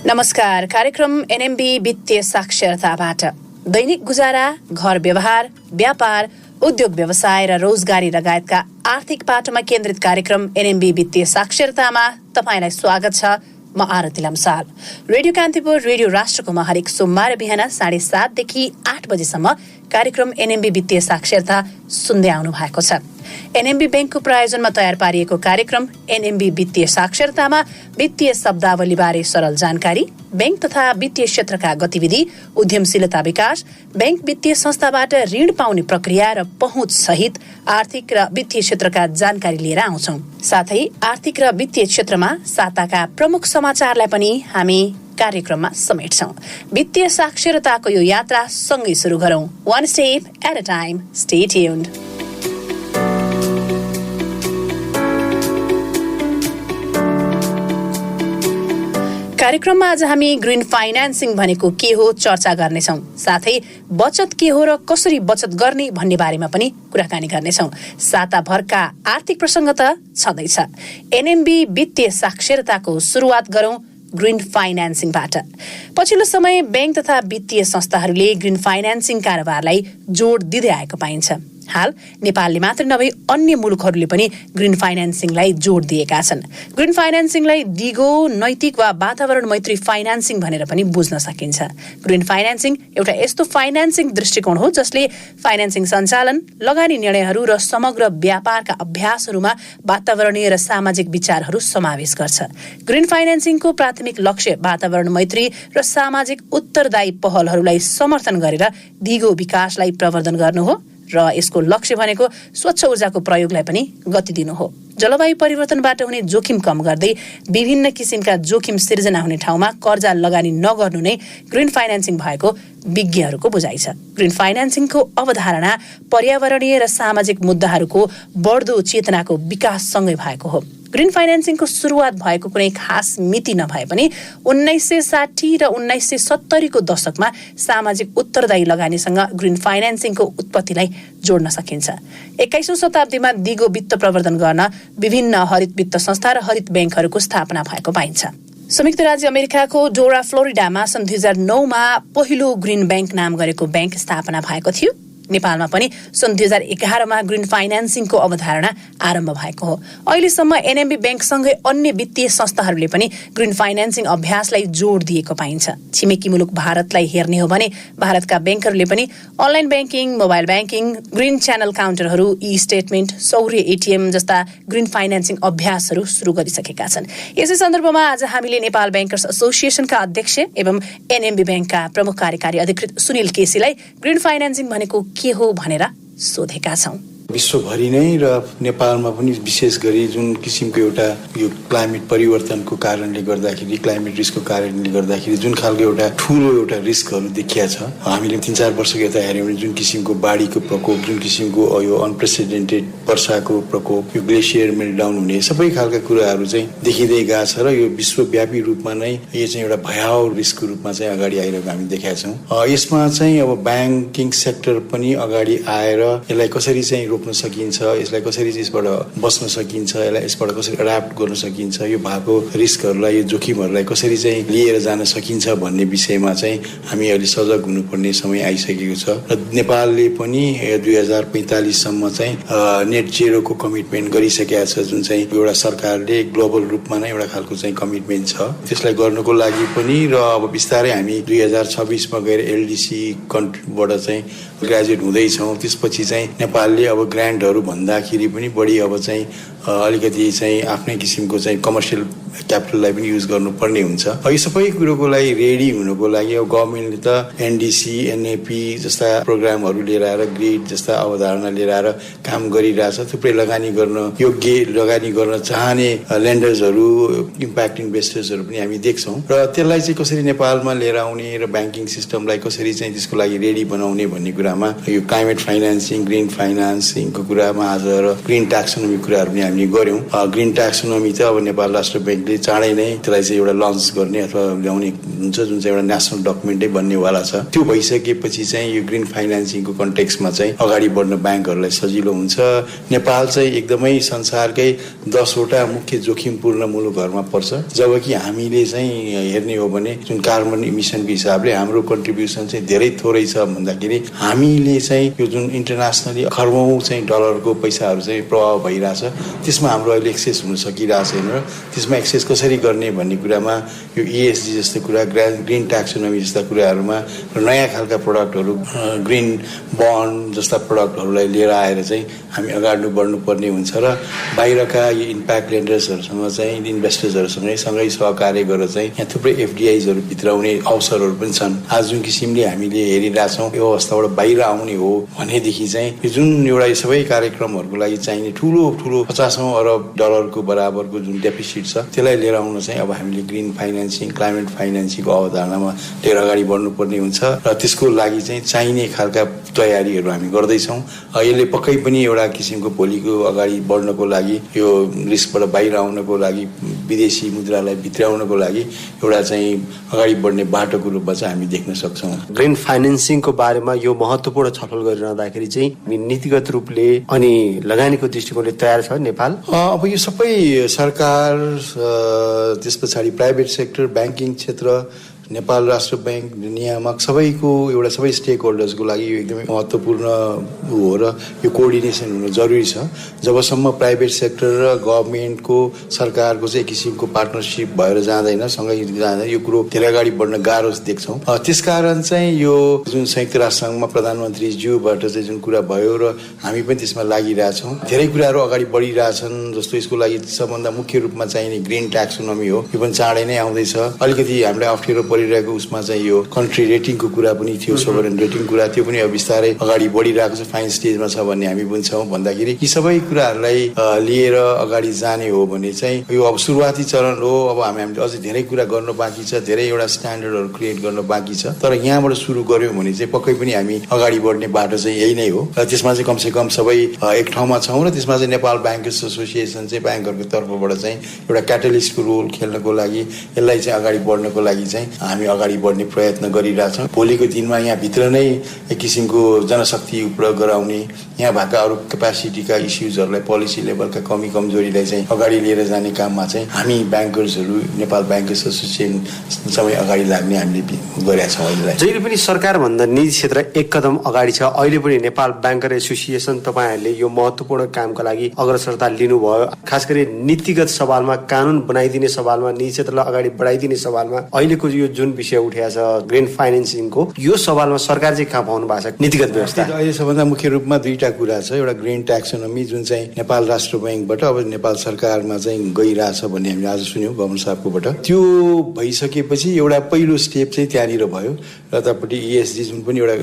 नमस्कार। कार्यक्रम एनएमबी वित्तीय साक्षरताबाट दैनिक गुजारा, घर व्यवहार, व्यापार, उद्योग व्यवसाय र रोजगारी लगायतका आर्थिक पाटोमा केन्द्रित कार्यक्रम एनएमबी वित्तीय साक्षरतामा तपाईलाई स्वागत छ। म आरती लम्साल। रेडियो कान्तिपुर, रेडियो राष्ट्रकोमा हरेक सोमबार बिहान 7:30 देखि 8 बजेसम्म कार्यक्रम एनएमबी वित्तीय साक्षरता सुन्दै आउनु भएको छ। एनएमबी बैंकको प्रायोजनमा तयार पारिएको कार्यक्रम एनएमबी वित्तीय साक्षरतामा वित्तीय शब्दावलीबारे सरल जानकारी, बैंक तथा वित्तीय क्षेत्रका गतिविधि, उद्यमशीलता विकास, बैंक वित्तीय संस्थाबाट ऋण पाउने प्रक्रिया र पहुँच सहित आर्थिक र वित्तीय क्षेत्रका जानकारी लिएर आउँछौं। साथै आर्थिक र वित्तीय क्षेत्रमा साताका प्रमुख समाचारलाई पनि हामी कार्यक्रममा समेट्छौं। वित्तीय साक्षरताको यो यात्रा सँगै सुरु गरौं। One step at a time. Stay tuned. कार्यक्रममा आज हामी ग्रीन फाइनान्सिङ भनेको के हो चर्चा गर्नेछौं। साथै बचत के हो र कसरी बचत गर्ने भन्ने बारेमा पनि कुराकानी गर्नेछौं। साताभरका आर्थिक प्रसंग त छँदैछ। एनएमबी वित्तीय साक्षरताको सुरुवात गरौं ग्रीन फाइनान्सिङबाट। पछिल्लो समय बैंक तथा वित्तीय संस्थाहरूले ग्रीन फाइनान्सिङ कारोबारलाई जोड दिँदै आएको पाइन्छ। हाल नेपालले मात्र नभई अन्य मुलुकहरूले पनि ग्रीन फाइनान्सिङलाई जोड दिएका छन्। ग्रीन फाइनान्सिङलाई दिगो, नैतिक वा वातावरण मैत्री फाइनान्सिङ भनेर पनि बुझ्न सकिन्छ। ग्रीन फाइनान्सिङ एउटा यस्तो फाइनान्सिङ दृष्टिकोण हो जसले फाइनान्सिङ सञ्चालन, लगानी निर्णयहरू र समग्र व्यापारका अभ्यासहरूमा वातावरणीय र सामाजिक विचारहरू समावेश गर्छ। ग्रीन फाइनान्सिङको प्राथमिक लक्ष्य वातावरण मैत्री र सामाजिक उत्तरदायी पहलहरूलाई समर्थन गरेर दिगो विकासलाई प्रवर्धन गर्नु हो र यसको लक्ष्य भनेको स्वच्छ ऊर्जाको प्रयोगलाई पनि गति दिनु हो। जलवायु परिवर्तनबाट हुने जोखिम कम गर्दै विभिन्न किसिमका जोखिम सिर्जना हुने ठाउँमा कर्जा लगानी नगर्नु नै ग्रीन फाइनान्सिङ भएको विज्ञहरूको बुझाइ छ। ग्रीन फाइनान्सिङको अवधारणा पर्यावरणीय र सामाजिक मुद्दाहरूको बढ्दो चेतनाको विकाससँगै भएको हो। ग्रीन फाइनान्सिङको सुरुवात भएको कुनै खास मिति नभए पनि 1960 र 1970 को दशकमा सामाजिक उत्तरदायी लगानीसँग ग्रीन फाइनान्सिङको उत्पत्तिलाई जोड्न सकिन्छ। 21औं शताब्दीमा दिगो वित्त प्रवर्धन गर्न विभिन्न हरित वित्त संस्था र हरित बैंकहरूको स्थापना भएको पाइन्छ। संयुक्त राज्य अमेरिकाको डोरा, फ्लोरिडामा सन् 2009 मा पहिलो ग्रीन बैंक नाम गरेको बैंक स्थापना भएको थियो। नेपालमा पनि सन् 2011 मा ग्रीन फाइनान्सिङको अवधारणा आरम्भ भएको हो। अहिलेसम्म एनएमबी बैंकसँगै अन्य वित्तीय संस्थाहरूले पनि ग्रीन फाइनान्सिङ अभ्यासलाई जोड दिएको पाइन्छ। छिमेकी मुलुक भारतलाई हेर्ने हो भने भारतका बैंकहरूले पनि online banking, mobile banking, green channel काउन्टरहरू, ई स्टेटमेन्ट, सौर्य एटीएम जस्ता ग्रीन फाइनान्सिङ अभ्यासहरू सुरु गरिसकेका छन्। यसै सन्दर्भमा आज हामीले नेपाल बैंकर्स एसोसिएसनका अध्यक्ष एवं एनएमबी बैंकका प्रमुख कार्यकारी अधिकृत सुनिल केसीलाई ग्रीन फाइनान्सिङ भनेको के हो भनेर सोधेका छौं। विश्वभरि नै र नेपालमा पनि विशेष गरी जुन किसिमको एउटा यो क्लाइमेट परिवर्तनको कारणले गर्दाखेरि, क्लाइमेट रिस्कको कारणले गर्दाखेरि जुन खालको एउटा ठूलो एउटा रिस्कहरू देखिया छ, हामीले 3-4 वर्षको यता हेर्यौं भने जुन किसिमको बाढीको प्रकोप, जुन किसिमको यो अनप्रेसिडेन्टेड वर्षाको प्रकोप, यो ग्लेसियर मेल्टडाउन हुने सबै खालका कुराहरू चाहिँ देखिँदै गएको छ र यो विश्वव्यापी रूपमा नै यो चाहिँ एउटा भयावह रिस्कको रूपमा चाहिँ अगाडि आइरहेको हामी देखेका छौं। यसमा चाहिँ अब ब्याङ्किङ सेक्टर पनि अगाडि आएर यसलाई कसरी चाहिँ रोक्न सकिन्छ, यसलाई कसरी यसबाट बच्न सकिन्छ, यसबाट कसरी एडाप्ट गर्न सकिन्छ, यो भएको रिस्कहरूलाई, यो जोखिमहरूलाई कसरी चाहिँ लिएर जान सकिन्छ भन्ने विषयमा चाहिँ हामी अहिले सजग हुनुपर्ने समय आइसकेको छ र नेपालले पनि 2045 सम्म चाहिँ नेट जेरोको कमिटमेन्ट गरिसकेका छ, जुन चाहिँ एउटा सरकारले ग्लोबल रूपमा नै एउटा खालको चाहिँ कमिटमेन्ट छ। त्यसलाई गर्नको लागि पनि र अब बिस्तारै हामी 2026 मा गएर एलडीसी कन्ट्रीबाट चाहिँ ग्रेजुएट हुँदैछौँ। त्यसपछि चाहिँ नेपालले अब ग्रान्टहरू भन्दाखेरि पनि बढी अब चाहिँ अलिकति चाहिँ आफ्नै किसिमको चाहिँ कमर्सियल क्यापिटललाई पनि युज गर्नुपर्ने हुन्छ। यो सबै कुरोको लागि रेडी हुनको लागि अब गभर्मेन्टले त एनडीसी, एनएपी जस्ता प्रोग्रामहरू लिएर आएर, ग्रिड जस्ता अवधारणा लिएर आएर काम गरिरहेछ। थुप्रै लगानी गर्न योग्य, लगानी गर्न चाहने लेन्डर्सहरू, इम्प्याक्ट इन्भेस्टर्सहरू पनि हामी देख्छौँ र त्यसलाई चाहिँ कसरी नेपालमा लिएर आउने र ब्याङ्किङ सिस्टमलाई कसरी चाहिँ त्यसको लागि रेडी बनाउने भन्ने कुरामा यो क्लाइमेट फाइनान्सिङ, ग्रिन फाइनान्सिङको कुरामा आज र ग्रिन ट्याक्सोनोमी कुराहरू पनि हामीले गर्यौँ। ग्रिन ट्याक्सोनोमी चाहिँ अब नेपाल राष्ट्र बैंक गभर्मेन्टले चाँडै नै त्यसलाई चाहिँ एउटा लन्च गर्ने अथवा ल्याउने हुन्छ, जुन चाहिँ एउटा नेसनल डकुमेन्टै बन्नेवाला छ। त्यो भइसकेपछि चाहिँ यो ग्रिन फाइनेन्सिङको कन्टेक्स्टमा चाहिँ अगाडि बढ्न ब्याङ्कहरूलाई सजिलो हुन्छ। नेपाल चाहिँ एकदमै संसारकै 10वटा मुख्य जोखिमपूर्ण मुलुकहरूमा पर्छ, जबकि हामीले चाहिँ हेर्ने हो भने जुन कार्बन इमिसनको हिसाबले हाम्रो कन्ट्रिब्युसन चाहिँ धेरै थोरै छ भन्दाखेरि हामीले चाहिँ यो जुन इन्टरनेसनली खर्बौं चाहिँ डलरको पैसाहरू चाहिँ प्रभाव भइरहेछ, त्यसमा हाम्रो अहिले एक्सेस हुन सकिरहेको छैन र त्यसमा एक्सेस कसरी गर्ने भन्ने कुरामा यो ESG जस्तो कुरा, ग्रिन ट्याक्सोनोमी जस्ता कुराहरूमा र नयाँ खालका प्रडक्टहरू, ग्रिन बन्ड जस्ता प्रडक्टहरूलाई लिएर आएर चाहिँ हामी अगाडि बढ्नुपर्ने हुन्छ र बाहिरका यो इम्प्याक्ट लेन्डर्सहरूसँग चाहिँ इन्भेस्टर्सहरूसँग सँगै सहकार्य गरेर चाहिँ यहाँ थुप्रै FDIsहरू भित्राउने अवसरहरू पनि छन्। आज जुन किसिमले हामीले हेरिरहेछौँ यो अवस्थाबाट बाहिर आउने हो भनेदेखि चाहिँ यो जुन एउटा सबै कार्यक्रमहरूको लागि चाहिने ठुलो 50औं अरब डलरको बराबरको जुन डेफिसिट छ त्यसलाई लिएर आउन चाहिँ अब हामीले ग्रिन फाइनेन्सिङ, क्लाइमेट फाइनेन्सिङको अवधारणामा लिएर अगाडि बढ्नुपर्ने हुन्छ र त्यसको लागि चाहिँ चाहिने खालका तयारीहरू हामी गर्दैछौँ। यसले पक्कै पनि एउटा किसिमको भोलिको अगाडि बढ्नको लागि, यो रिस्कबाट बाहिर आउनको लागि, विदेशी मुद्रालाई भित्राउनको लागि एउटा चाहिँ अगाडि बढ्ने बाटोको रूपमा चाहिँ हामी देख्न सक्छौँ। ग्रिन फाइनेन्सिङको बारेमा यो महत्त्वपूर्ण छलफल गरिरहँदाखेरि चाहिँ नीतिगत रूपले अनि लगानीको दृष्टिकोणले तयार छ नेपाल? अब यो सबै सरकार, त्यस पछाडि प्राइभेट सेक्टर, ब्याङ्किङ क्षेत्र, नेपाल राष्ट्र ब्याङ्क, नियामक सबैको एउटा सबै स्टेक होल्डर्सको लागि यो एकदमै महत्त्वपूर्ण हो र यो कोअर्डिनेसन हुनु जरुरी छ। जबसम्म प्राइभेट सेक्टर र गभर्मेन्टको, सरकारको चाहिँ एक किसिमको पार्टनरसिप भएर जाँदैन, सँगै जाँदैन, यो कुरो धेरै अगाडि बढ्न गाह्रो देख्छौँ। त्यसकारण चाहिँ यो जुन संयुक्त राष्ट्रसङ्घमा प्रधानमन्त्रीज्यूबाट चाहिँ जुन कुरा भयो र हामी पनि त्यसमा लागिरहेछौँ, धेरै कुराहरू अगाडि बढिरहेछन्। जस्तो यसको लागि सबभन्दा मुख्य रूपमा चाहिने ग्रिन ट्याक्सोनोमी हो, यो पनि चाँडै नै आउँदैछ। अलिकति हामीलाई अप्ठ्यारो परिरहेको उसमा चाहिँ यो कन्ट्री रेटिङको कुरा पनि थियो, सोभरेन रेटिङ कुरा, त्यो पनि अब बिस्तारै अगाडि बढिरहेको छ, फाइन स्टेजमा छ भन्ने हामी पनि छौँ। भन्दाखेरि यी सबै कुराहरूलाई लिएर अगाडि जाने हो भने चाहिँ यो अब सुरुवाती चरण हो। अब हामीले अझै धेरै कुरा गर्न बाँकी छ, धेरै एउटा स्ट्यान्डर्डहरू क्रिएट गर्न बाँकी छ, तर यहाँबाट सुरु गर्यौँ भने चाहिँ पक्कै पनि हामी अगाडि बढ्ने बाटो चाहिँ यही नै हो। र त्यसमा चाहिँ कमसेकम सबै एक ठाउँमा छौँ र त्यसमा चाहिँ नेपाल ब्याङ्कर्स एसोसिएसन चाहिँ ब्याङ्कहरूको तर्फबाट चाहिँ एउटा क्याटलिस्टको रोल खेल्नको लागि, यसलाई चाहिँ अगाडि बढ्नको लागि चाहिँ हामी अगाडि बढ्ने प्रयत्न गरिरहेछौँ। भोलिको दिनमा यहाँभित्र नै एक किसिमको जनशक्ति उपयोग गराउने, यहाँ भएका अरू क्यापेसिटीका इस्युजहरूलाई, पोलिसी लेभलका कमी कमजोरीलाई चाहिँ अगाडि लिएर जाने काममा चाहिँ हामी ब्याङ्कर्सहरू, नेपाल ब्याङ्कर्स एसोसिएसन सबै अगाडि लाग्ने हामीले गरेका छौँ। अहिलेलाई जहिले पनि सरकारभन्दा निजी क्षेत्र एक कदम अगाडि छ। अहिले पनि नेपाल ब्याङ्कर एसोसिएसन तपाईँहरूले यो महत्त्वपूर्ण कामका लागि अग्रसरता लिनुभयो। खास गरी नीतिगत सवालमा, कानुन बनाइदिने सवालमा, निजी क्षेत्रलाई अगाडि बढाइदिने सवालमा अहिलेको यो जुन विषय उठेको छ ग्रिन फाइनेन्सिङको, यो सवालमा सरकार चाहिँ कहाँ पाउनु भएको छ नीतिगत व्यवस्था? अहिले सबभन्दा मुख्य रूपमा दुईटा कुरा छ। एउटा ग्रिन ट्याक्सोनोमी जुन चाहिँ नेपाल राष्ट्र ब्याङ्कबाट अब नेपाल सरकारमा चाहिँ गइरहेछ भन्ने हामीले आज सुन्यौँ गभर्नर साहबकोबाट। त्यो भइसकेपछि एउटा पहिलो स्टेप चाहिँ त्यहाँनिर भयो। र यतापट्टि ESG जुन पनि एउटा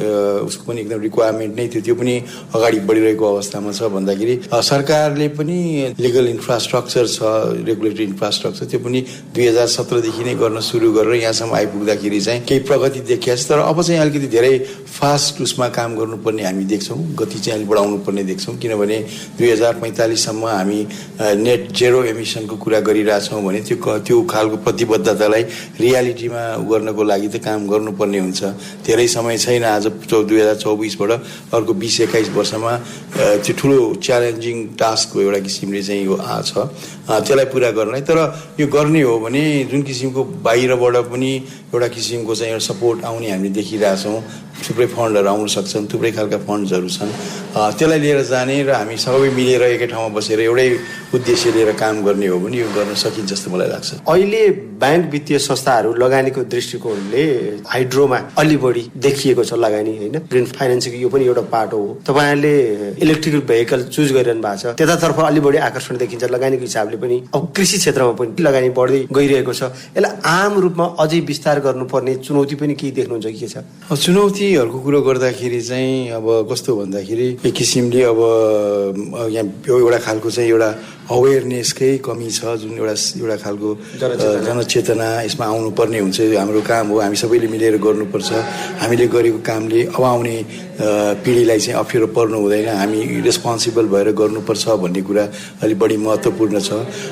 उसको पनि एकदम रिक्वायरमेन्ट नै थियो, त्यो पनि अगाडि बढिरहेको अवस्थामा छ। भन्दाखेरि सरकारले पनि लिगल इन्फ्रास्ट्रक्चर छ, रेगुलेटरी इन्फ्रास्ट्रक्चर, त्यो पनि 2017 देखि नै गर्न सुरु गरेर यहाँसम्म आइपुग्दाखेरि चाहिँ केही प्रगति देखिएको छ। तर अब चाहिँ अलिकति धेरै फास्ट उसमा काम गर्नुपर्ने हामी देख्छौँ, गति चाहिँ अलिक बढाउनु पर्ने देख्छौँ। किनभने 2045सम्म हामी नेट जेरो एमिसनको कुरा गरिरहेछौँ भने त्यो खालको प्रतिबद्धतालाई रियालिटीमा गर्नको लागि त काम गर्नुपर्ने हुन्छ। धेरै समय छैन। आज 2024बाट अर्को 20-21 वर्षमा त्यो ठुलो च्यालेन्जिङ टास्कको एउटा किसिमले चाहिँ यो छ, त्यसलाई पुरा गर्नलाई। तर यो गर्ने हो भने जुन किसिमको बाहिरबाट पनि एउटा किसिमको चाहिँ एउटा सपोर्ट आउने हामीले देखिरहेछौँ। थुप्रै फन्डहरू आउन सक्छन्, थुप्रै खालका फन्ड्सहरू छन्, त्यसलाई लिएर जाने र हामी सबै मिलेर एकै ठाउँमा बसेर एउटै उद्देश्य लिएर काम गर्ने हो भने यो गर्न सकिन्छ जस्तो मलाई लाग्छ। अहिले ब्याङ्क वित्तीय संस्थाहरू लगानीको दृष्टिकोणले हाइड्रोमा अलि बढी देखिएको छ लगानी, होइन? ग्रिन फाइनेन्सको यो पनि एउटा पाटो हो। तपाईँहरूले इलेक्ट्रिकल भेहिकल चुज गरिरहनु भएको छ, त्यतातर्फ अलि बढी आकर्षण देखिन्छ लगानीको हिसाबले पनि। अब कृषि क्षेत्रमा पनि लगानी बढ्दै गइरहेको छ। यसलाई आम रूपमा अझै विस्तार गर्नुपर्ने चुनौती पनि के देख्नुहुन्छ के छ? चुनौतीहरूको कुरो गर्दाखेरि चाहिँ अब कस्तो भन्दाखेरि एक किसिमले अब यहाँ एउटा खालको चाहिँ एउटा अवेरनेसकै कमी छ, जुन एउटा खालको जनचेतना यसमा आउनुपर्ने हुन्छ। हाम्रो काम हो, हामी सबैले मिलेर गर्नुपर्छ। हामीले गरेको कामले अब आउने पिँढीलाई चाहिँ अप्ठ्यारो पर्नु हुँदैन, हामी रेस्पोन्सिबल भएर गर्नुपर्छ भन्ने कुरा अलिक बढी महत्त्वपूर्ण छ।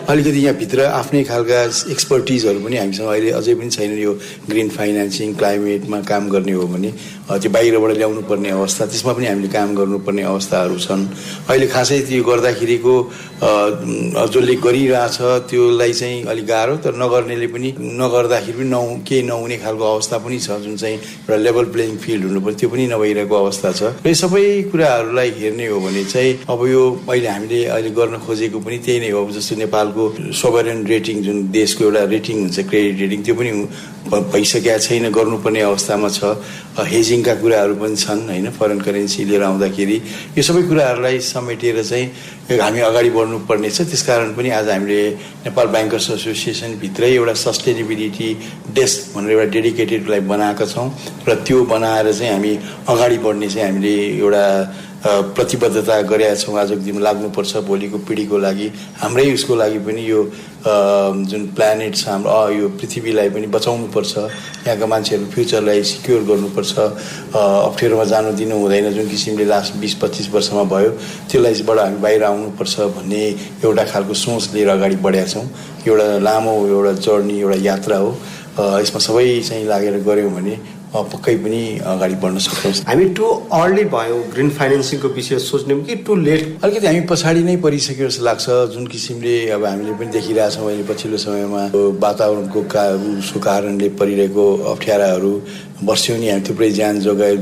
अलिकति यहाँभित्र आफ्नै खालका एक्सपर्टिजहरू पनि हामीसँग अहिले अझै पनि छैन। यो ग्रिन फाइनेन्सिङ, क्लाइमेटमा काम गर्ने हो भने त्यो बाहिरबाट ल्याउनु पर्ने अवस्था, त्यसमा पनि हामीले काम गर्नुपर्ने अवस्थाहरू छन्। अहिले खासै त्यो गर्दाखेरिको जसले गरिरहेछ त्यसलाई चाहिँ अलिक गाह्रो, तर नगर्नेले पनि नगर्दाखेरि पनि केही नहुने खालको अवस्था पनि छ, जुन चाहिँ एउटा लेभल प्लेइङ फिल्ड हुनुपर्छ, त्यो पनि नभइरहेको अवस्था छ। र यो सबै कुराहरूलाई हेर्ने हो भने चाहिँ अब यो हामीले अहिले गर्न खोजेको पनि त्यही नै हो। जस्तो नेपालको सोभरेन रेटिङ, जुन देशको एउटा रेटिङ हुन्छ, क्रेडिट रेटिङ, त्यो पनि भइसकेका छैन, गर्नुपर्ने अवस्थामा छ। हेजिङका कुराहरू पनि छन् होइन, फरेन करेन्सी लिएर आउँदाखेरि यो सबै कुराहरूलाई समेटेर चाहिँ हामी अगाडि बढ्नुपर्ने छ। त्यसकारण पनि आज हामीले नेपाल ब्याङ्कर्स एसोसिएसनभित्रै एउटा सस्टेनेबिलिटी डेस्क भनेर एउटा डेडिकेटेडलाई बनाएका छौँ, र त्यो बनाएर चाहिँ हामी अगाडि बढ्ने चाहिँ हामीले एउटा प्रतिबद्धता गरेका छौँ। आजको दिनमा लाग्नुपर्छ, भोलिको पिँढीको लागि, हाम्रै उसको लागि पनि यो जुन प्लानेट छ हाम्रो, यो पृथ्वीलाई पनि बचाउनुपर्छ, यहाँका मान्छेहरू फ्युचरलाई सिक्योर गर्नुपर्छ, अप्ठ्यारोमा जानु दिनु हुँदैन। जुन किसिमले लास्ट 20-25 वर्षमा भयो, त्यसलाईबाट हामी बाहिर आउनुपर्छ भन्ने एउटा खालको सोच लिएर अगाडि बढेका छौँ। एउटा लामो एउटा जर्नी, एउटा यात्रा हो। यसमा सबै चाहिँ लागेर गऱ्यौँ भने पक्कै पनि अगाडि बढ्न सक्छौँ। हामी टु अर्ली भयौँ ग्रिन फाइनेन्सिङको विषय सोच्ने कि टु लेट? अलिकति हामी पछाडि नै परिसक्यो जस्तो लाग्छ। जुन किसिमले अब हामीले पनि देखिरहेछौँ अहिले पछिल्लो समयमा वातावरणको उसको कारणले परिरहेको अप्ठ्याराहरू, वर्षौनी हामी थुप्रै ज्यान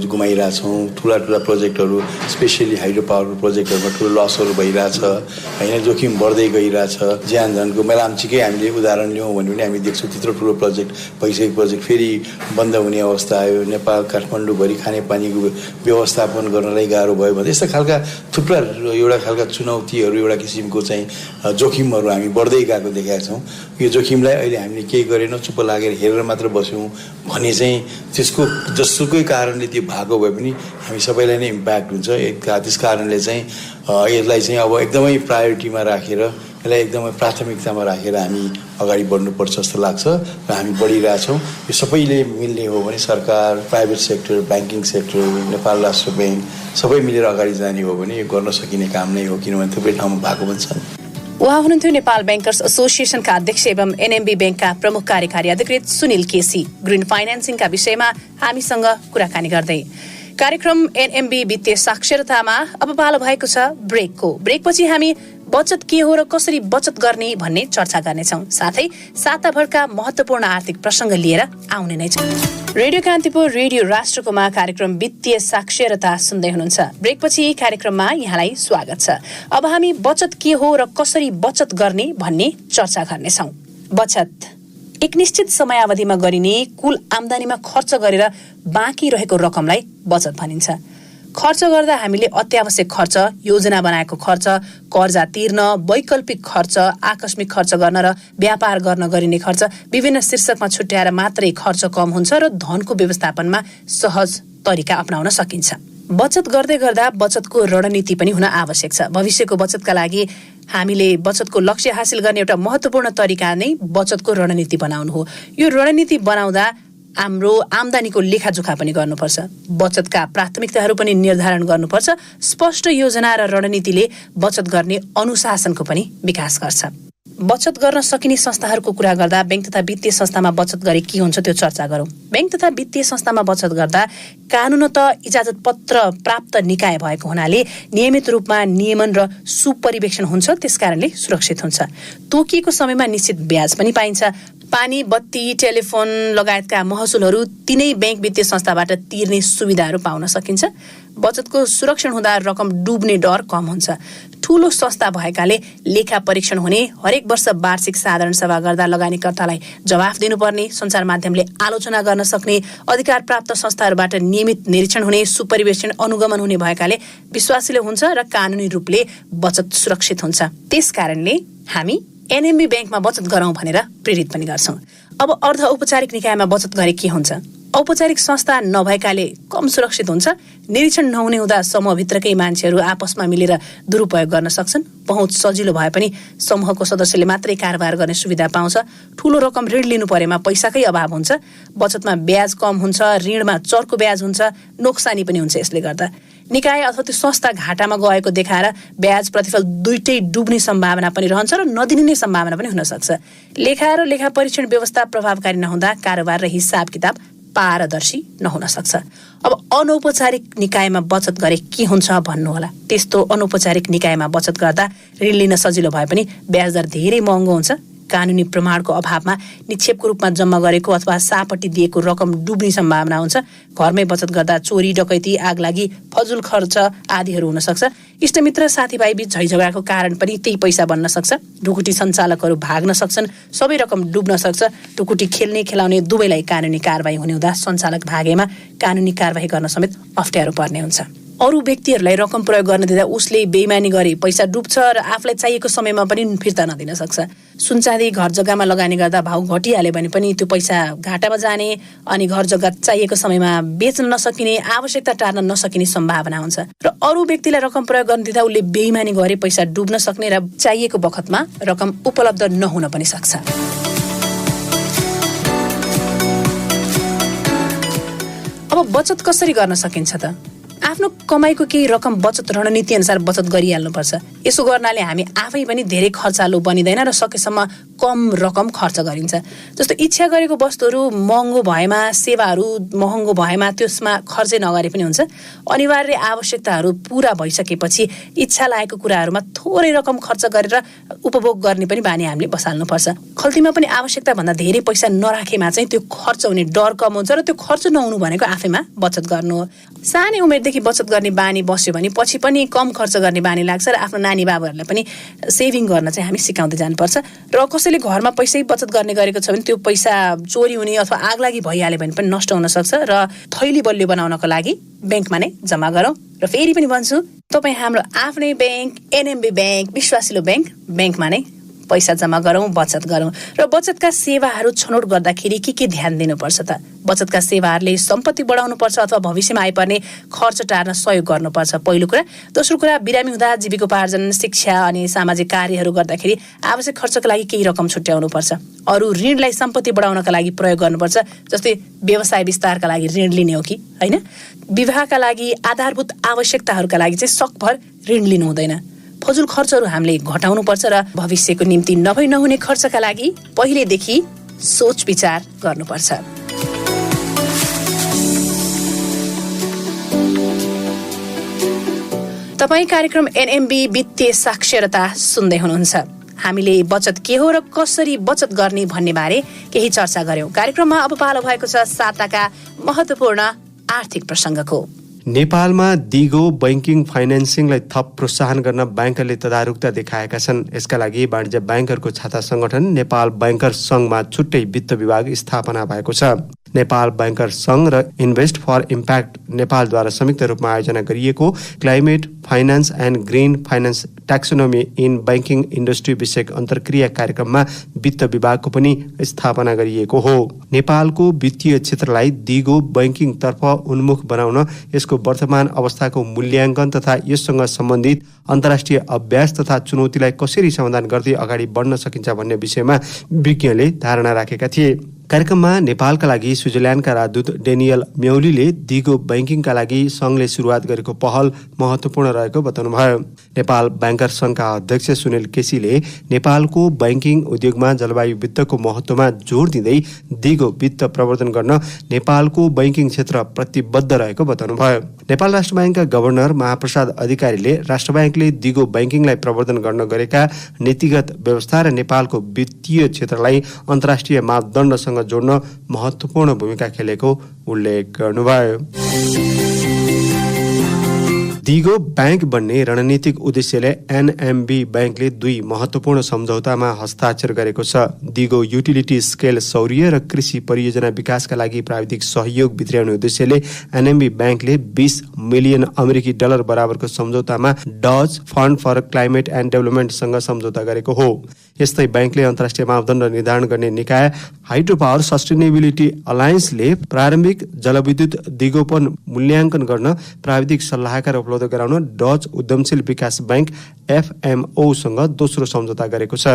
गुमाइरहेछौँ। ठुला प्रोजेक्टहरू, स्पेसली हाइड्रो पावर प्रोजेक्टहरूमा ठुलो लसहरू भइरहेछ होइन, जोखिम बढ्दै गइरहेछ। ज्यानधनको मेलाम्चीकै हामीले उदाहरण लियौँ भने पनि हामी देख्छौँ त्यत्रो ठुलो प्रोजेक्ट भइसकेको प्रोजेक्ट फेरि बन्द हुने अवस्था आयो। नेपाल काठमाडौँभरि खानेपानीको व्यवस्थापन गर्नलाई गाह्रो भयो भने यस्ता खालका थुप्रा एउटा खालका चुनौतीहरू, एउटा किसिमको चाहिँ जोखिमहरू हामी बढ्दै गएको देखाएका छौँ। यो जोखिमलाई अहिले हामीले केही गरेनौँ, चुप्प लागेर हेरेर मात्र बस्यौँ भने चाहिँ त्यसको जसुकै कारणले त्यो भएको भए पनि हामी सबैलाई नै इम्प्याक्ट हुन्छ। त्यस कारणले चाहिँ यसलाई चाहिँ अब एकदमै प्रायोरिटीमा राखेर, यसलाई एकदमै प्राथमिकतामा राखेर हामी अगाडि बढ्नुपर्छ जस्तो लाग्छ, र हामी बढिरहेछौँ। यो सबैले मिल्ने हो भने सरकार, private sector, banking sector, Nepal राष्ट्र ब्याङ्क सबै मिलेर अगाडि जाने हो भने यो गर्न सकिने काम नै हो, किनभने थुप्रै ठाउँमा भएको पनि छन्। उहाँ हुनुहुन्थ्यो नेपाल ब्याङ्कर्स एसोसिएसनका अध्यक्ष एवं एनएमबी ब्याङ्कका प्रमुख कार्यकारी अधिकृत सुनिल केसी, ग्रिन फाइनेन्सिङका विषयमा हामीसँग कुराकानी गर्दै। कार्यक्रम एनएमबी वित्तीय साक्षरतामा अब पालो भएको छ ब्रेकको। ब्रेकपछि हामी बचत के हो र कसरी बचत गर्ने भन्ने चर्चा गर्नेछौँ। साथै साताभरका महत्त्वपूर्ण आर्थिक प्रसङ्ग लिएर आउने नै छौँ। रेडियो कान्तिपुर, रेडियो राष्ट्रकोमा कार्यक्रम वित्तीय साक्षरता सुन्दै हुनुहुन्छ। ब्रेकपछि कार्यक्रममा यहाँलाई स्वागत छ। अब हामी बचत के हो र कसरी बचत गर्ने भन्ने चर्चा गर्नेछौँ। बचत एक निश्चित समयावधिमा गरिने कुल आम्दानीमा खर्च गरेर बाँकी रहेको रकमलाई बचत भनिन्छ। खर्च गर्दा हामीले अत्यावश्यक खर्च, योजना बनाएको खर्च, कर्जा तिर्न, वैकल्पिक खर्च, आकस्मिक खर्च गर्न र व्यापार गर्न गरिने खर्च विभिन्न शीर्षकमा छुट्याएर मात्रै खर्च कम हुन्छ र धनको व्यवस्थापनमा सहज तरिका अपनाउन सकिन्छ। बचत गर्दै गर्दा बचतको रणनीति पनि हुन आवश्यक छ। भविष्यको बचतका लागि हामीले बचतको लक्ष्य हासिल गर्ने एउटा महत्त्वपूर्ण तरिका नै बचतको रणनीति बनाउनु हो। यो रणनीति बनाउँदा हाम्रो आम्दानीको लेखाजोखा पनि गर्नुपर्छ, बचतका प्राथमिकताहरू पनि निर्धारण गर्नुपर्छ। स्पष्ट योजना र रणनीतिले बचत गर्ने अनुशासनको पनि विकास गर्छ। बचत गर्न सकिने संस्थाहरूको कुरा गर्दा बैंक तथा वित्तीय संस्थामा बचत गरे के हुन्छ त्यो चर्चा गरौँ। बैंक तथा वित्तीय संस्थामा बचत गर्दा कानुनतः इजाजत पत्र प्राप्त निकाय भएको हुनाले नियमित रूपमा नियमन र सुपरिवेक्षण हुन्छ, त्यसकारणले सुरक्षित हुन्छ। तोकिएको समयमा निश्चित ब्याज पनि पाइन्छ। पानी, बत्ती, टेलिफोन लगायतका महसुलहरू तिनै बैंक वित्तीय संस्थाबाट तिर्ने सुविधाहरू पाउन सकिन्छ। बचतको सुरक्षण हुँदा रकम डुब्ने डर कम हुन्छ। ठूलो संस्था भएकाले लेखा परीक्षण हुने, हरेक वर्ष वार्षिक साधारण सभा गर्दा लगानीकर्तालाई जवाफ दिनुपर्ने, सञ्चार माध्यमले आलोचना गर्न सक्ने, अधिकार प्राप्त संस्थाहरूबाट नियमित निरीक्षण हुने, सुपरिवेक्षण अनुगमन हुने भएकाले विश्वासिलो हुन्छ र कानुनी रूपले बचत सुरक्षित हुन्छ। त्यसकारणले हामी एनएमबी ब्याङ्कमा बचत गरौँ भनेर प्रेरित पनि गर्छौँ। अब अर्ध औपचारिक निकायमा बचत गरे के हुन्छ? औपचारिक संस्था नभएकाले कम सुरक्षित हुन्छ। निरीक्षण नहुने हुँदा समूहभित्रकै मान्छेहरू आपसमा मिलेर दुरुपयोग गर्न सक्छन्। पहुँच सजिलो भए पनि समूहको सदस्यले मात्रै कारोबार गर्ने सुविधा पाउँछ। ठूलो रकम ऋण लिनु परेमा पैसाकै अभाव हुन्छ। बचतमा ब्याज कम हुन्छ, ऋणमा चर्को ब्याज हुन्छ, नोक्सानी पनि हुन्छ। यसले गर्दा निकाय अथवा त्यो संस्था घाटामा गएको देखाएर ब्याज प्रतिफल दुईटै डुब्ने सम्भावना पनि रहन्छ र नदिने सम्भावना पनि हुन सक्छ। लेखा र लेखा परीक्षण व्यवस्था प्रभावकारी नहुँदा कारोबार र हिसाब किताब पारदर्शी नहुन सक्छ। अब अनौपचारिक निकायमा बचत गरे के हुन्छ भन्नु होला। त्यस्तो अनौपचारिक निकायमा बचत गर्दा ऋण लिन सजिलो भए पनि ब्याज दर धेरै महँगो हुन्छ। कानुनी प्रमाणको अभावमा निक्षेपको रूपमा जम्मा गरेको अथवा सापट्टि दिएको रकम डुब्ने सम्भावना हुन्छ। घरमै बचत गर्दा चोरी, डकैती, आगलागी, फजुल खर्च आदिहरू हुन सक्छ। इष्टमित्र साथीभाइ बीच झैझगडाको कारण पनि त्यही पैसा बन्न सक्छ। ढुकुटी सञ्चालकहरू भाग्न सक्छन्, सबै रकम डुब्न सक्छ। ढुकुटी खेल्ने खेलाउने दुवैलाई कानुनी कारबाही हुने हुँदा सञ्चालक भागेमा कानुनी कारबाही गर्न समेत अप्ठ्यारो पर्ने हुन्छ। अरू व्यक्तिहरूलाई रकम प्रयोग गर्न दिँदा उसले बेइमानी गरे पैसा डुब्छ र आफूलाई चाहिएको समयमा पनि फिर्ता नदिन सक्छ। सुनचाँदी घर जग्गामा लगानी गर्दा भाउ घटिहाल्यो भने पनि त्यो पैसा घाटामा जाने अनि घर जग्गा चाहिएको समयमा बेच्न नसकिने, आवश्यकता टार्न नसकिने सम्भावना हुन्छ। र अरू व्यक्तिलाई रकम प्रयोग गर्न दिँदा उसले बेइमानी गरे पैसा डुब्न सक्ने र चाहिएको बखतमा रकम उपलब्ध नहुन पनि सक्छ। अब बचत कसरी गर्न सकिन्छ त? आफ्नो कमाईको केही रकम बचत रणनीति अनुसार बचत गरिहाल्नुपर्छ। यसो गर्नाले हामी आफै पनि धेरै खर्चालु बनिँदैन र सकेसम्म कम रकम खर्च गरिन्छ। जस्तो इच्छा गरेको वस्तुहरू महँगो भएमा, सेवाहरू महँगो भएमा त्यसमा खर्चै नगरे पनि हुन्छ। अनिवार्य आवश्यकताहरू पूरा भइसकेपछि इच्छा लागेको कुराहरूमा थोरै रकम खर्च गरेर उपभोग गर्ने पनि बानी हामीले बसाल्नुपर्छ। खल्तीमा पनि आवश्यकताभन्दा धेरै पैसा नराखेमा चाहिँ त्यो खर्च हुने डर कम हुन्छ र त्यो खर्च नहुनु भनेको आफैमा बचत गर्नु हो। सानै उमेरदेखि बचत गर्ने बानी बस्यो भने पछि पनि कम खर्च गर्ने बानी लाग्छ र आफ्नो नानी बाबुहरूलाई पनि सेभिङ गर्न चाहिँ हामी सिकाउँदै जानुपर्छ। र कसैले घरमा पैसै बचत गर्ने गरेको छ भने त्यो पैसा चोरी हुने अथवा आगलागी भइहाल्यो भने पनि नष्ट हुन सक्छ। र थैली बलियो बनाउनको लागि ब्याङ्कमा नै जम्मा गरौँ। र फेरि पनि भन्छु, तपाईँ हाम्रो आफ्नै ब्याङ्क, एनएमबी ब्याङ्क, विश्वासिलो ब्याङ्कमा नै पैसा जम्मा गरौँ, बचत गरौँ। र बचतका सेवाहरू छनौट गर्दाखेरि के ध्यान दिनुपर्छ त? बचतका सेवाहरूले सम्पत्ति बढाउनुपर्छ अथवा भविष्यमा आइपर्ने खर्च टार्न सहयोग गर्नुपर्छ, पहिलो कुरा। दोस्रो कुरा, बिरामी हुँदा जीविकोपार्जन, शिक्षा अनि सामाजिक कार्यहरू गर्दाखेरि आवश्यक खर्चका लागि केही रकम छुट्याउनुपर्छ। अरू ऋणलाई सम्पत्ति बढाउनका लागि प्रयोग गर्नुपर्छ। जस्तै व्यवसाय विस्तारका लागि ऋण लिने हो कि होइन। विवाहका लागि आधारभूत आवश्यकताहरूका लागि चाहिँ सकभर ऋण लिनु हुँदैन। फजुल खर्चहरू हामीले घटाउनुपर्छ र भविष्यको निम्ति नभई नहुने खर्चका लागि पहिलेदेखि सोच विचार गर्नुपर्छ। तपाईँ कार्यक्रम एनएमबी वित्तीय साक्षरता सुन्दै हुनुहुन्छ। हामीले बचत के हो र कसरी बचत गर्ने भन्ने बारे केही चर्चा गर्यौं। कार्यक्रममा अब पालो भएको छ साताका महत्त्वपूर्ण आर्थिक प्रसङ्गको। नेपालमा दिगो बैंकिङ फाइनेन्सिङलाई थप प्रोत्साहन गर्न ब्याङ्करले तदारुकता देखाएका छन्। यसका लागि वाणिज्य ब्याङ्करको छाता संगठन नेपाल ब्याङ्कर सङ्घमा छुट्टै वित्त विभाग स्थापना भएको छ। नेपाल ब्याङ्कर सङ्घ र इन्भेस्ट फर इम्प्याक्ट नेपालद्वारा संयुक्त रूपमा आयोजना गरिएको climate finance and green finance taxonomy in banking industry विषयक अन्तर्क्रिया कार्यक्रममा वित्त विभागको पनि स्थापना गरिएको हो। नेपालको वित्तीय क्षेत्रलाई दिगो बैंकिङतर्फ उन्मुख बनाउन यसको वर्तमान अवस्थाको मूल्याङ्कन तथा यससँग सम्बन्धित अन्तर्राष्ट्रिय अभ्यास तथा चुनौतीलाई कसरी समाधान गर्दै अगाडि बढ्न सकिन्छ भन्ने विषयमा विज्ञले धारणा राखेका थिए। कार्यक्रममा नेपालका लागि स्विजरल्यान्डका राजदूत डेनियल म्यौलीले दिगो बैंकिङका लागि सङ्घले सुरुवात गरेको पहल महत्त्वपूर्ण रहेको बताउनुभयो। नेपाल ब्याङ्कर सङ्घका अध्यक्ष सुनिल केसीले नेपालको बैंकिङ उद्योगमा जलवायु वित्तको महत्त्वमा जोड दिँदै दिगो वित्त प्रवर्धन गर्न नेपालको बैंकिङ क्षेत्र प्रतिबद्ध रहेको बताउनुभयो। नेपाल राष्ट्र ब्याङ्कका गभर्नर महाप्रसाद अधिकारीले राष्ट्र ब्याङ्कले दिगो बैंकिङलाई प्रवर्धन गर्न गरेका नीतिगत व्यवस्था र नेपालको वित्तीय क्षेत्रलाई अन्तर्राष्ट्रिय मापदण्डसँग जोड्न महत्त्वपूर्ण भूमिका खेलेको उल्लेख गर्नुभयो। दिगो बैंक बन्ने रणनीतिक उद्देश्यले एनएमबी बैंकले 2 महत्त्वपूर्ण सम्झौतामा हस्ताक्षर गरेको छ। दिगो युटिलिटी स्केल सौर्य र कृषि परियोजना विकासका लागि प्राविधिक सहयोग भित्र्याउने उद्देश्यले एनएमबी बैंकले $20 मिलियन अमेरिकी डलर बराबरको सम्झौतामा Dutch fund for climate and डेभलपमेन्टसँग सम्झौता गरेको हो। यस्तै बैंकले अन्तर्राष्ट्रिय मापदण्ड निर्धारण गर्ने निकाय हाइड्रो पावर सस्टेनेबिलिटी अलायन्सले प्रारम्भिक जलविद्युत दिगोपन मूल्याङ्कन गर्न प्राविधिक सल्लाहकार उपलब्ध गराउन डच उद्यमशील विकास बैंक एफएमओ सँग दोस्रो सम्झौता गरेको छ।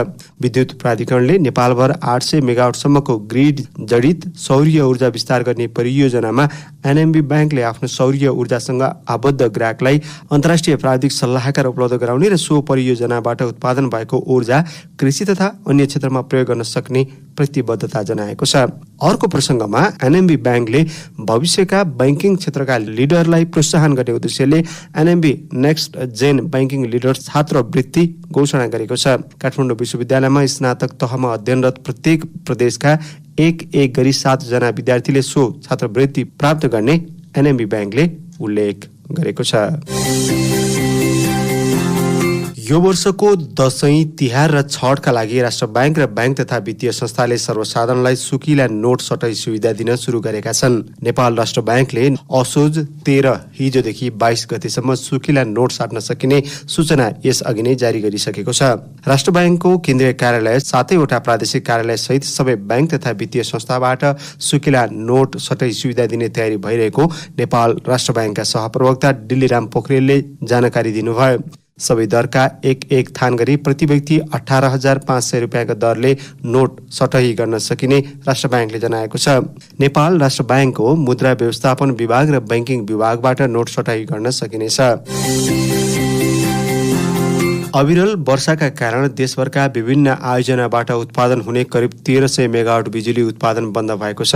विद्युत प्राधिकरणले नेपालभर 800 मेगावाटसम्मको ग्रिड जडित सौर्य ऊर्जा विस्तार गर्ने परियोजनामा एनएमबी बैंकले आफ्नो सौर्य ऊर्जासँग आबद्ध ग्राहकलाई अन्तर्राष्ट्रिय प्राविधिक सल्लाहकार उपलब्ध गराउने र सो परियोजनाबाट उत्पादन भएको ऊर्जा कृषि तथा अन्य क्षेत्रमा प्रयोग गर्न सक्ने प्रतिबद्धता जनाएको छ। अर्को प्रसङ्गमा एनएमबी बैंकले भविष्यका बैंकिङ क्षेत्रका लिडरलाई प्रोत्साहन गर्ने उद्देश्यले NMB next gen banking leader छात्रवृत्ति घोषणा गरेको छ। काठमाडौँ विश्वविद्यालयमा स्नातक तहमा अध्ययनरत प्रत्येक प्रदेशका एक गरी 7 जना विद्यार्थीले सो छात्रवृत्ति प्राप्त गर्ने एनएमबी बैंकले उल्लेख गरेको छ। यो वर्षको दशैं, तिहार र छठका लागि राष्ट्र बैंक र बैंक तथा वित्तीय संस्थाले सर्वसाधारणलाई सुकिला नोट सटै सुविधा दिन सुरु गरेका छन्। नेपाल राष्ट्र बैंकले असोज 13 हिजोदेखि 22 गतेसम्म सुकिला नोट साट्न सकिने सूचना यस अघि नै जारी गरिसकेको छ। राष्ट्र बैंकको केन्द्रीय कार्यालय 7वटा प्रादेशिक कार्यालय सहित सबै बैंक तथा वित्तीय संस्थाबाट सुकिला नोट सटै सुविधा दिने तयारी भइरहेको नेपाल राष्ट्र बैंकका सहप्रवक्ता डिल्लीराम पोखरेलले जानकारी दिनुभयो। सबै दरका एक थान गरी प्रति व्यक्ति 18,500 रुपियाँको दरले नोट सटही गर्न सकिने राष्ट्र बैंकले जनाएको छ। नेपाल राष्ट्र बैंकको मुद्रा व्यवस्थापन विभाग र बैंकिङ विभागबाट नोट सटही गर्न सकिनेछ। अविरल वर्षाका कारण देशभरका विभिन्न आयोजनाबाट उत्पादन हुने करिब 1300 मेगावाट बिजुली उत्पादन बन्द भएको छ।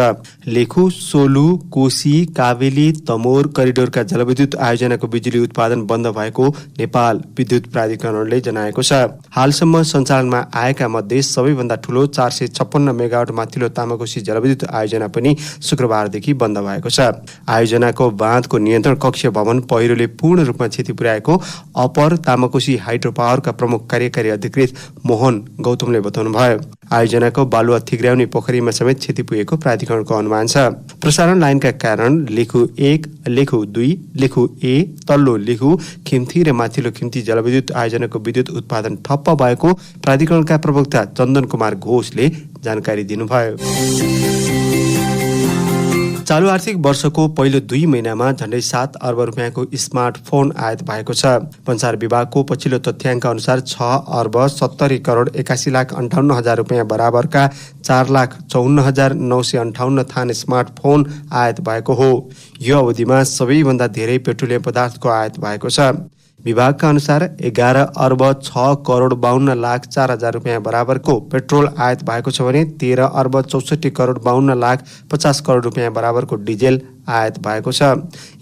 लेखु, सोलु, कोशी, काभेली, तमोर करिडोरका जलविद्युत आयोजनाको बिजुली उत्पादन बन्द भएको नेपाल विद्युत प्राधिकरणले जनाएको छ। हालसम्म सञ्चालनमा आएका मध्ये सबैभन्दा ठूलो 456 मेगावाट माथिल्लो तामाकोशी जलविद्युत आयोजना पनि शुक्रबारदेखि बन्द भएको छ। आयोजनाको बाँधको नियन्त्रण कक्ष भवन पहिरोले पूर्ण रूपमा क्षति पुर्याएको अपर तामाकोशी हाइड्रो पावरका प्रमुख कार्यकारी अधिकृत मोहन गौतमले बताउनु भयो। आयोजनाको बालुवा थिग्राउने पोखरीमा समेत क्षति पुगेको प्राधिकरणको अनुमान छ। प्रसारण लाइनका कारण लेखु 1, लेखु 2, लेखु ए, तल्लो लेखु, खिम्ती र माथिल्लो खिम्ती जलविद्युत आयोजनाको विद्युत उत्पादन ठप्प भएको प्राधिकरणका प्रवक्ता चन्दन कुमार घोषले जानकारी दिनुभयो। चालु आर्थिक वर्षको पहिलो 2 महिनामा झण्डै 7 अर्ब रुपियाँको स्मार्टफोन आयात भएको छ। भन्सार विभागको पछिल्लो तथ्याङ्क अनुसार 6 अर्ब 70 करोड 81 लाख 58 हजार रुपियाँ बराबरका 4 लाख 54 हजार 958 थान स्मार्टफोन आयात भएको हो। यो अवधिमा सबैभन्दा धेरै पेट्रोलियम पदार्थको आयात भएको छ। विभागका अनुसार 11 अर्ब 6 करोड 52 लाख 4 हजार रुपियाँ बराबरको पेट्रोल आयात भएको छ भने 13 अर्ब 64 करोड 52 लाख 50 करोड रुपियाँ बराबरको डिजेल आयात भएको छ।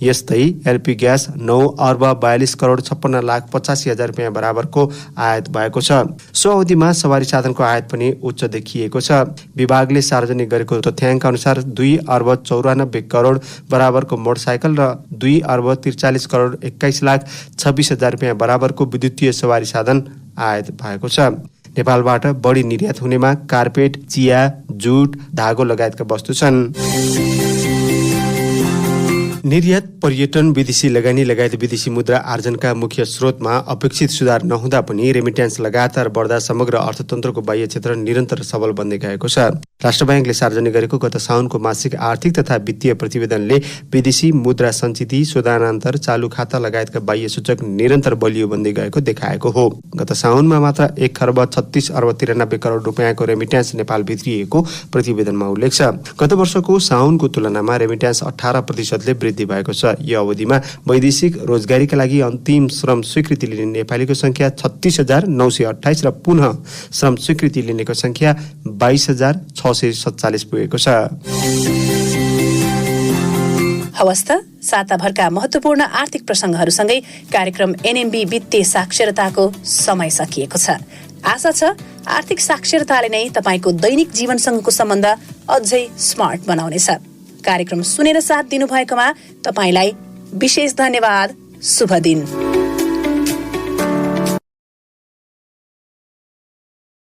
यस्तै एलपी ग्यास 9 अर्ब 42 करोड 56 लाख 85 हजार रुपियाँ बराबरको आयात भएको छ। सो अवधिमा सवारी साधनको आयात पनि उच्च देखिएको छ। विभागले सार्वजनिक गरेको तथ्याङ्क अनुसार 2 अर्ब 94 करोड बराबरको मोटरसाइकल र 2 अर्ब 43 करोड 21 लाख 26 हजार रुपियाँ बराबरको विद्युतीय सवारी साधन आयात भएको छ। नेपालबाट बढी निर्यात हुनेमा कार्पेट, चिया, जुट, धागो लगायतका वस्तु छन्। निर्यात, पर्यटन, विदेशी लगानी लगायत विदेशी मुद्रा आर्जनका मुख्य स्रोतमा अपेक्षित सुधार नहुँदा पनि रेमिट्यान्स लगातार बढ्दा समग्र अर्थतन्त्रको बाह्य क्षेत्र निरन्तर सबल बन्दै गएको छ। राष्ट्र बैंकले सार्वजनिक गरेको गत साउनको मासिक आर्थिक तथा वित्तीय प्रतिवेदनले विदेशी मुद्रा सञ्चिति, शोधानान्तर, चालु खाता लगायतका बाह्य सूचक निरन्तर बलियो बन्दै गएको देखाएको हो। गत साउनमा मात्र 1 खर्ब 36 अर्ब 93 करोड रुपियाँको रेमिट्यान्स नेपाल भित्रिएको प्रतिवेदनमा उल्लेख छ। गत वर्षको साउनको तुलनामा रेमिट्यान्स 18% वृद्धि भएको छ। यो अवधिमा वैदेशिक रोजगारीका लागि अन्तिम श्रम स्वीकृति लिने नेपालीको संख्या 36,928 र पुनः श्रम स्वीकृति लिनेको संख्या 22,647 पुगेको छ। हवस् त, साताभरका महत्त्वपूर्ण आर्थिक प्रसङ्गहरूसँगै कार्यक्रम एनएमबी वित्तीय साक्षरताको समय सकिएको छ। आशा छ आर्थिक साक्षरताले नै तपाईँको दैनिक जीवनसँगको सम्बन्ध अझै स्मार्ट बनाउनेछ। कार्यक्रम सुनेर साथ दिनुभएकोमा तपाईँलाई विशेष धन्यवाद शुभ दिन।